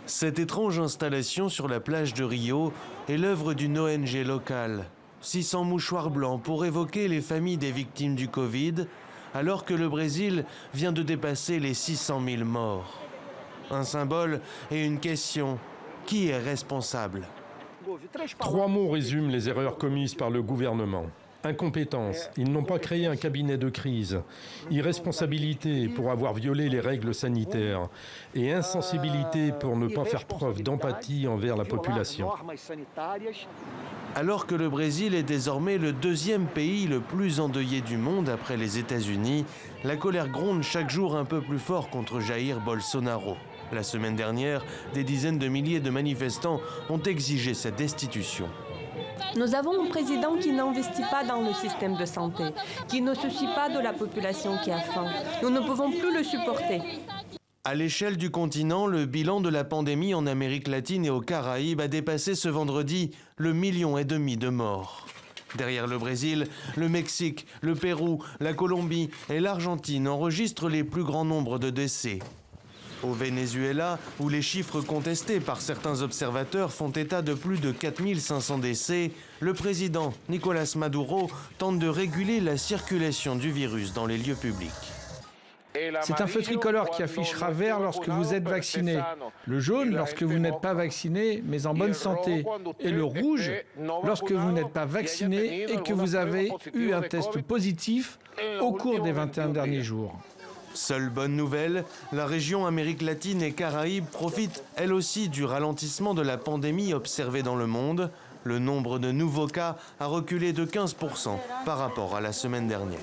Cette étrange installation sur la plage de Rio est l'œuvre d'une ONG locale. 600 mouchoirs blancs pour évoquer les familles des victimes du Covid, alors que le Brésil vient de dépasser les 600 000 morts. Un symbole et une question. Qui est responsable? 3 mots résument les erreurs commises par le gouvernement. Incompétence, ils n'ont pas créé un cabinet de crise. Irresponsabilité pour avoir violé les règles sanitaires. Et insensibilité pour ne pas faire preuve d'empathie envers la population. Alors que le Brésil est désormais le 2e pays le plus endeuillé du monde après les États-Unis, la colère gronde chaque jour un peu plus fort contre Jair Bolsonaro. La semaine dernière, des dizaines de milliers de manifestants ont exigé sa destitution. Nous avons un président qui n'investit pas dans le système de santé, qui ne se soucie pas de la population qui a faim. Nous ne pouvons plus le supporter. À l'échelle du continent, le bilan de la pandémie en Amérique latine et aux Caraïbes a dépassé ce vendredi le 1,5 million de morts. Derrière le Brésil, le Mexique, le Pérou, la Colombie et l'Argentine enregistrent les plus grands nombres de décès. Au Venezuela, où les chiffres contestés par certains observateurs font état de plus de 4500 décès, le président Nicolás Maduro tente de réguler la circulation du virus dans les lieux publics. C'est un feu tricolore qui affichera vert lorsque vous êtes vacciné, le jaune lorsque vous n'êtes pas vacciné mais en bonne santé, et le rouge lorsque vous n'êtes pas vacciné et que vous avez eu un test positif au cours des 21 derniers jours. Seule bonne nouvelle, la région Amérique latine et Caraïbes profite elle aussi du ralentissement de la pandémie observée dans le monde. Le nombre de nouveaux cas a reculé de 15% par rapport à la semaine dernière.